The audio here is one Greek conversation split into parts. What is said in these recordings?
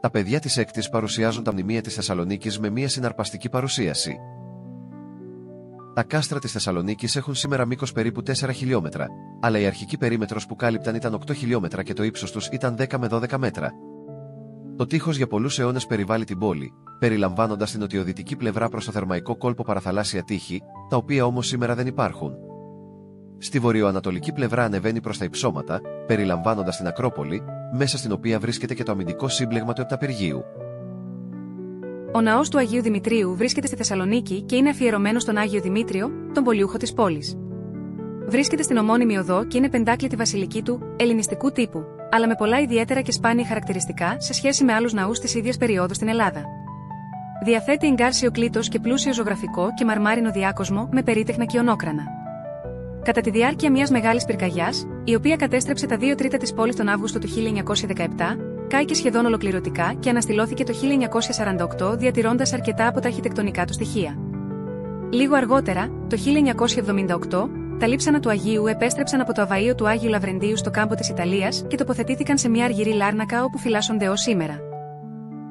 Τα παιδιά της έκτης παρουσιάζουν τα μνημεία της Θεσσαλονίκης με μια συναρπαστική παρουσίαση. Τα κάστρα της Θεσσαλονίκης έχουν σήμερα μήκος περίπου 4 χιλιόμετρα, αλλά η αρχική περίμετρος που κάλυπταν ήταν 8 χιλιόμετρα και το ύψος τους ήταν 10 με 12 μέτρα. Το τείχος για πολλούς αιώνες περιβάλλει την πόλη, περιλαμβάνοντας την νοτιοδυτική πλευρά προς το θερμαϊκό κόλπο παραθαλάσσια τείχη, τα οποία όμως σήμερα δεν υπάρχουν. Στη βορειοανατολική πλευρά ανεβαίνει προς τα υψώματα, περιλαμβάνοντας την Ακρόπολη, μέσα στην οποία βρίσκεται και το αμυντικό σύμπλεγμα του Επταπεργείου. Ο ναός του Αγίου Δημητρίου βρίσκεται στη Θεσσαλονίκη και είναι αφιερωμένος στον Άγιο Δημήτριο, τον πολιούχο της πόλης. Βρίσκεται στην ομώνυμη οδό και είναι πεντάκλητη βασιλική του, ελληνιστικού τύπου, αλλά με πολλά ιδιαίτερα και σπάνια χαρακτηριστικά σε σχέση με άλλους ναούς της ίδιας περίοδου στην Ελλάδα. Διαθέτει εγκάρσιο κλήτος και πλούσιο ζωγραφικό και μαρμάρινο διάκοσμο με περίτεχνα και ονόκρανα. Κατά τη διάρκεια μιας μεγάλης πυρκαγιάς, η οποία κατέστρεψε τα 2 τρίτα της πόλης τον Αύγουστο του 1917, κάηκε σχεδόν ολοκληρωτικά και αναστηλώθηκε το 1948 διατηρώντας αρκετά από τα αρχιτεκτονικά του στοιχεία. Λίγο αργότερα, το 1978, τα λείψανα του Αγίου επέστρεψαν από το αβαείο του Άγιου Λαβρεντίου στο κάμπο της Ιταλίας και τοποθετήθηκαν σε μια αργυρή λάρνακα όπου φυλάσσονται ως σήμερα.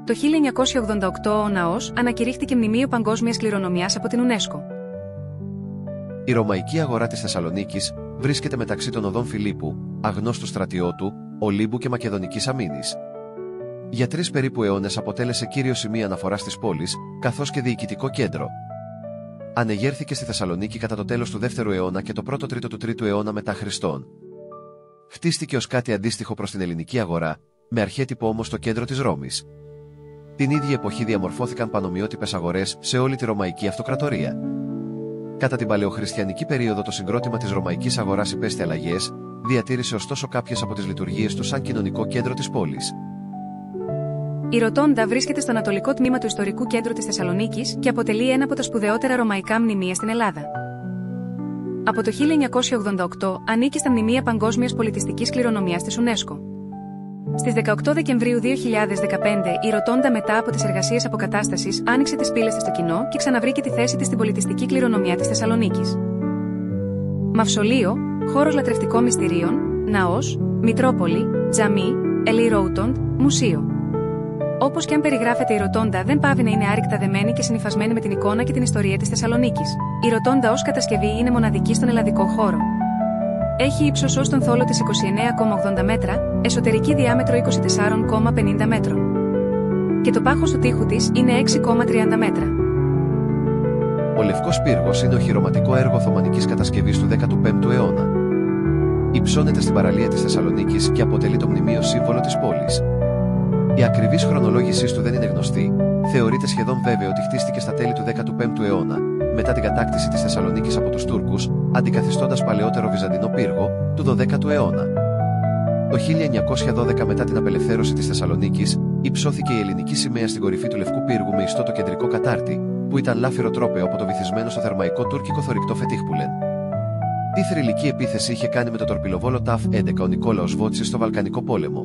Το 1988 ο ναός ανακηρύχθηκε μνημείο παγκόσμιας κληρονομιάς από την UNESCO. Η ρωμαϊκή αγορά της Θεσσαλονίκης βρίσκεται μεταξύ των οδών Φιλίππου, Αγνώστου Στρατιώτου, Ολύμπου και Μακεδονικής Αμήνης. Για 3 περίπου αιώνες αποτέλεσε κύριο σημείο αναφοράς της πόλης, καθώς και διοικητικό κέντρο. Ανεγέρθηκε στη Θεσσαλονίκη κατά το τέλος του 2ου αιώνα και το 1ο τρίτο του 3ου αιώνα μετά Χριστόν. Χτίστηκε ως κάτι αντίστοιχο προς την ελληνική αγορά, με αρχέτυπο όμως το κέντρο της Ρώμης. Την ίδια εποχή διαμορφώθηκαν πανομοιότυπες αγορές σε όλη τη Ρωμαϊκή Αυτοκρατορία. Κατά την παλαιοχριστιανική περίοδο το συγκρότημα της Ρωμαϊκής αγοράς υπέστη αλλαγές, διατήρησε ωστόσο κάποιες από τις λειτουργίες του σαν κοινωνικό κέντρο της πόλης. Η Ρωτόντα βρίσκεται στο ανατολικό τμήμα του ιστορικού κέντρου της Θεσσαλονίκης και αποτελεί ένα από τα σπουδαιότερα ρωμαϊκά μνημεία στην Ελλάδα. Από το 1988 ανήκει στα μνημεία παγκόσμιας πολιτιστικής κληρονομιάς της UNESCO. Στις 18 Δεκεμβρίου 2015 η Ρωτόντα μετά από τις εργασίες αποκατάστασης άνοιξε τις πύλες της στο κοινό και ξαναβρήκε τη θέση της στην πολιτιστική κληρονομιά της Θεσσαλονίκης. Μαυσολείο, χώρος λατρευτικών μυστηρίων, ναός, μητρόπολη, τζαμί, Ελί Ρόουτοντ, μουσείο. Όπως και αν περιγράφεται η Ρωτόντα δεν πάβει να είναι άρρηκτα δεμένη και συνυφασμένη με την εικόνα και την ιστορία της Θεσσαλονίκης. Η Ρωτόντα ως κατασκευή είναι μοναδική στον ελλαδικό χώρο. Έχει ύψος ως τον θόλο της 29,80 μέτρα, εσωτερική διάμετρο 24,50 μέτρων. Και το πάχος του τοίχου της είναι 6,30 μέτρα. Ο Λευκός Πύργος είναι οχυρωματικό έργο οθωμανικής κατασκευής του 15ου αιώνα. Υψώνεται στην παραλία της Θεσσαλονίκης και αποτελεί το μνημείο σύμβολο της πόλης. Η ακριβής χρονολόγησή του δεν είναι γνωστή, θεωρείται σχεδόν βέβαιο ότι χτίστηκε στα τέλη του 15ου αιώνα, μετά την κατάκτηση της Θεσσαλονίκης από τους Τούρκους, αντικαθιστώντας παλαιότερο Βυζαντινό πύργο του 12ου αιώνα. Το 1912 μετά την απελευθέρωση της Θεσσαλονίκης, υψώθηκε η ελληνική σημαία στην κορυφή του Λευκού Πύργου με ιστό το κεντρικό κατάρτι, που ήταν λάφυρο τρόπαιο από το βυθισμένο στο θερμαϊκό τουρκικό θωρηκτό Φετίχπουλεν. Τι θρυλική επίθεση είχε κάνει με το τορπιλοβόλο ΤΑΦ-11 ο Νικόλαος Βότσης στο Βαλκανικό πόλεμο.